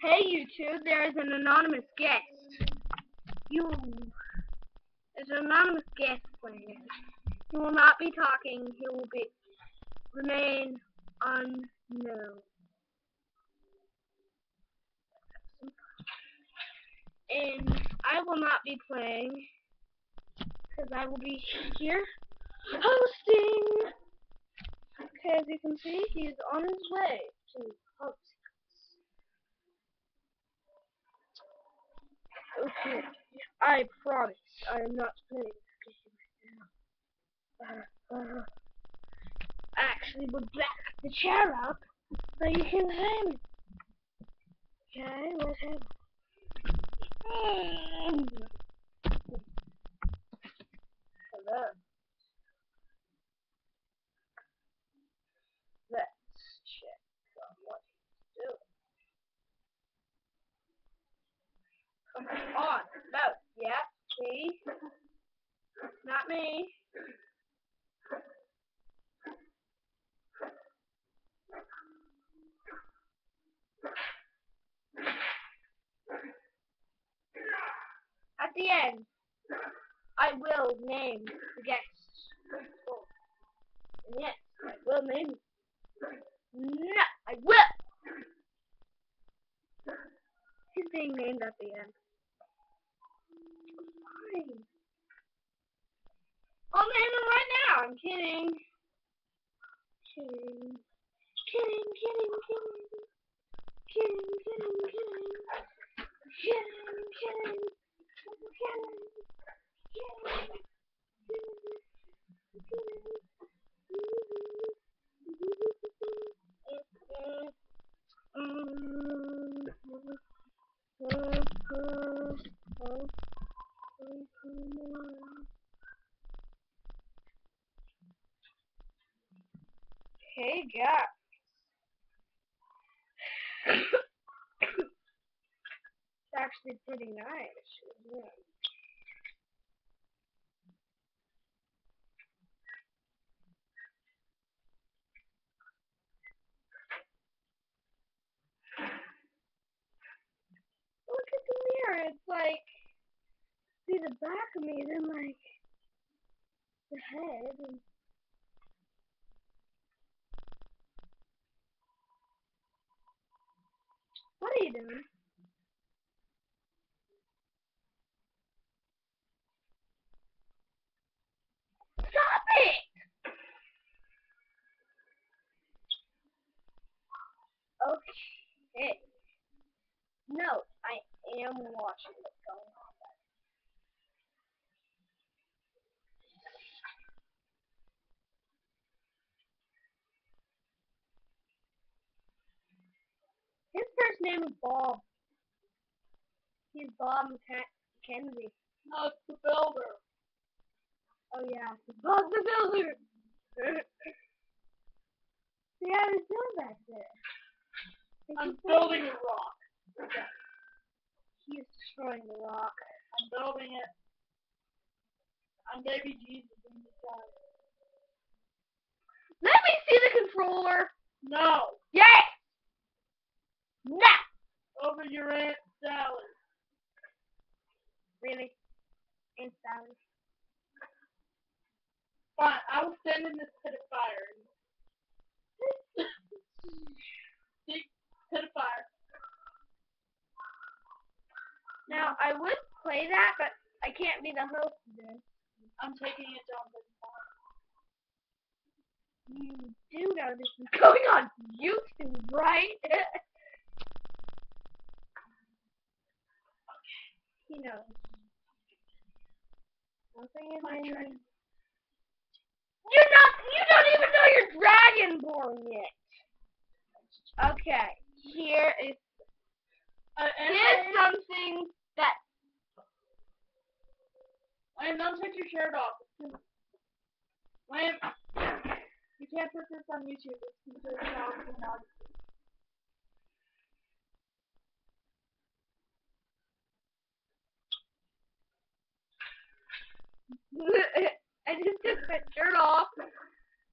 Hey YouTube, there is an anonymous guest. There's an anonymous guest playing. He will not be talking. He will remain unknown. And I will not be playing because I will be here hosting. Okay, as you can see, he's on his way to host. Okay, I promise I am not playing this game right now. Actually, we'll back the chair up so you can hear me. Okay, let's have it. Hello. Let's check on what he's doing. Come on. No. Yeah. See? Not me. At the end, I will name the guests. And yes, I will name them. No, I will. He's being named at the end. Fine. I'll name him right now. I'm kidding. Kidding. Kidding, kidding, kidding. Kidding, kidding, kidding. Kidding, kidding. Kidding. Kidding. Hey, guys. It's actually pretty nice, isn't it? Look at the mirror. It's like, see the back of me, then like the head. And what are you doing? Stop it! Okay. No, I am watching what's going on. His first name is Bob. He's Bob Kennedy. No, it's the builder. Oh yeah, Bob the Builder. See how he's doing back there? I'm building a rock. Okay. He's destroying the rock. I'm building it. I'm baby Jesus in the sky. Let me see the controller. No. Yes. No. Over your Aunt Sally. Really? Aunt Sally. Fine, I will stand in this pit of fire. Big pit of fire. Now, I would play that, but I can't be the host today. I'm taking it down to the fire. You do know this is going on YouTube, right? He knows. Nothing is My in dragon. You don't even know you're Dragonborn yet. Okay, here is here's something that Liam, don't take your shirt off. Liam, you can't put this on YouTube. It's considered child pornography. I just took my shirt off.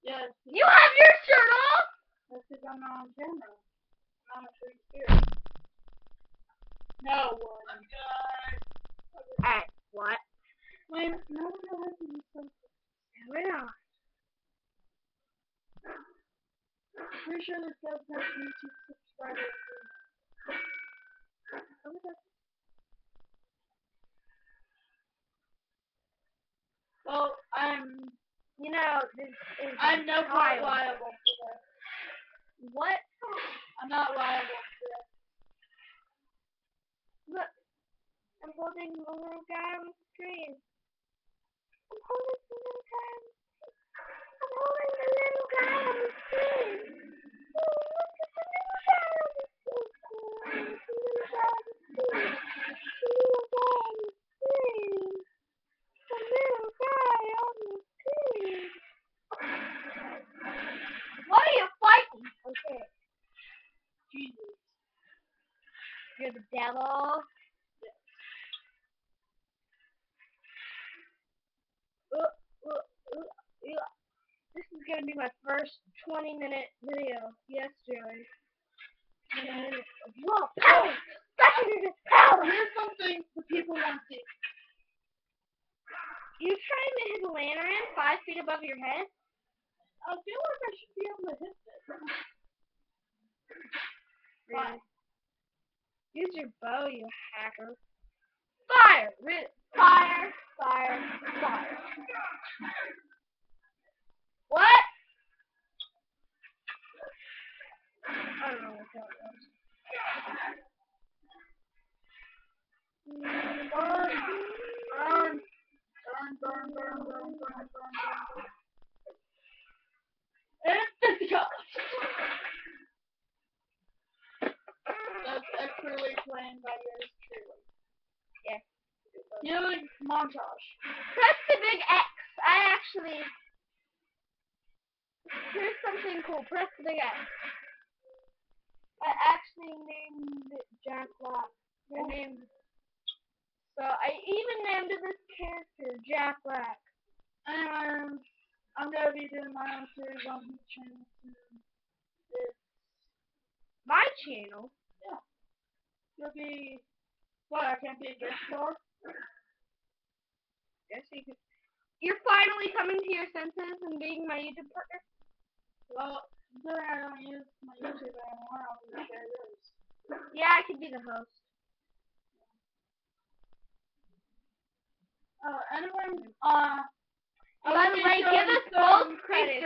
Yes. You have your shirt off? That's because I'm not on camera. I'm not a free spirit. No one. Hey, what? Wait, no one has to do something. Why not? Pretty sure this does have YouTube subscribers. Well, You know, this is I'm no part child. liable for that. What? I'm not liable for that. Look, I'm holding the little guy on the screen. I'm holding the little guy on the screen. I'm holding the little guy on the screen. Oh, look at the little guy on the screen. Oh, the little guy on the screen. The little guy on the screen. The little guy on the screen. What are you fighting? Okay. Jesus. You're the devil. This is gonna be my first 20-minute video. Yes, Joey. 20 minutes of raw power. Saturated power. Here's something the people want to see. You trying to hit a lantern 5 feet above your head? I feel like I should be able to hit this. Really? Use your bow, you hacker. Fire! Fire! Fire! Fire! What? I don't know what that was. Burn. And it's gone. That's expertly planned by yours truly. Yeah. Healing montage. Press the big X. Here's something cool. Press the big X. I actually named it Jack Black. I even named this character Jack Black. And I'm gonna be doing my own series on his channel soon. My channel? Yeah. You'll be what? I can't be a guest star? Yes, you can. You're finally coming to your senses and being my YouTube partner? Well, considering I don't use my YouTube anymore, I'll just share yours. Yeah, I could be the host. Anyway, By the way, give us both credit.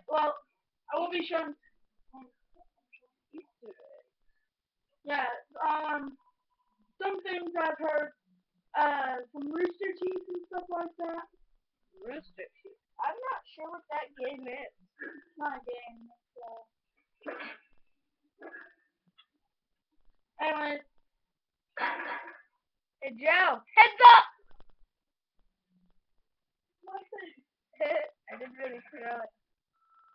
Well, I will be showing Easter eggs. Yeah, some things I've heard, some Rooster Teeth and stuff like that. Rooster Teeth? I'm not sure what that game is. It's not a game, Anyways. Hey, Joe, heads up! I didn't really throw it.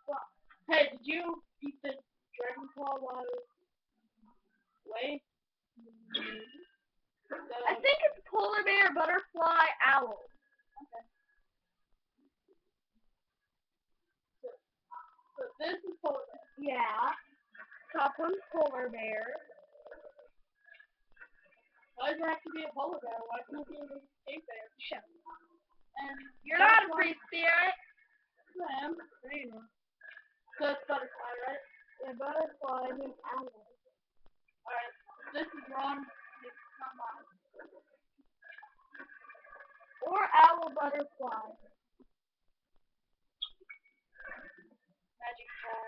Well, hey, did you eat the dragon claw while it was away? I think it's polar bear, butterfly, owl. Okay. So this is polar bear. Yeah. Top one's polar bear. Why does it have to be a polar bear? Why can't it be a cave bear? Shut up. And you're not a free spirit. I am. So it's butterfly, right? Yeah, butterfly and an owl. Alright, this is wrong. It's not mine. Or owl butterfly. Magic ball.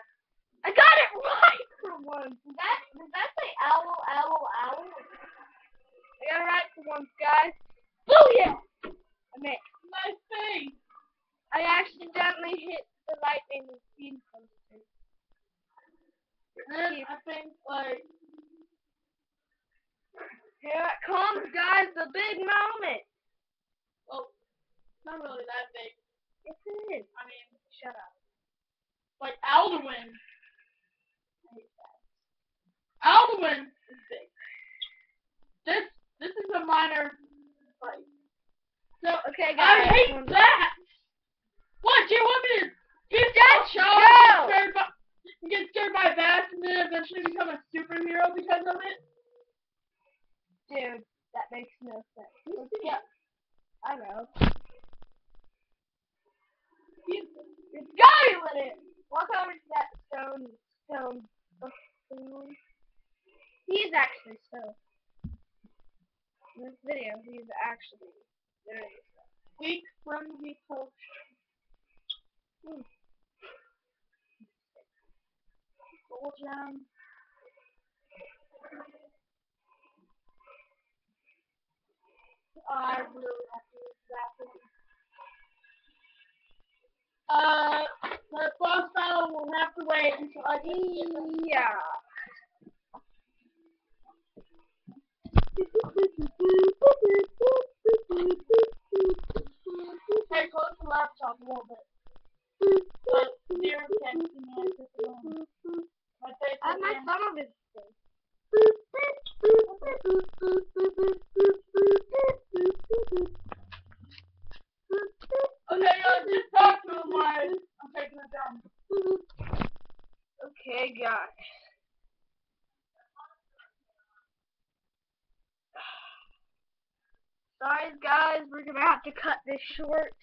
I got it right for once. Did that say owl? I got it right for once, guys. Booyah! I missed. Nice thing. I accidentally hit the lightning speed poster. And I think, like, here it comes, guys, the big moment. well, it's not really that big. Yes, it is. I mean, shut up. Like, Alduin. I hate that. Alduin is big. This is a minor fight. So, okay, guys. I hate that! What, do you want me to get that get scared by bats and then eventually become a superhero because of it? Dude, that makes no sense. Yeah, I know. It's got in it. Walk over to that stone. He's actually stone. In this video, he's actually literally stone. Weak friendly potion. Gold gem. I really have to use that one. The boss battle will have to wait until I get it. Yeah. Hey, close the laptop a little bit. Near the text and then put it on. My face I have is my in. thumb on this thing. Okay, just talk to him while I'm taking it down. Okay, guys. Sorry, guys, we're gonna have to cut this short.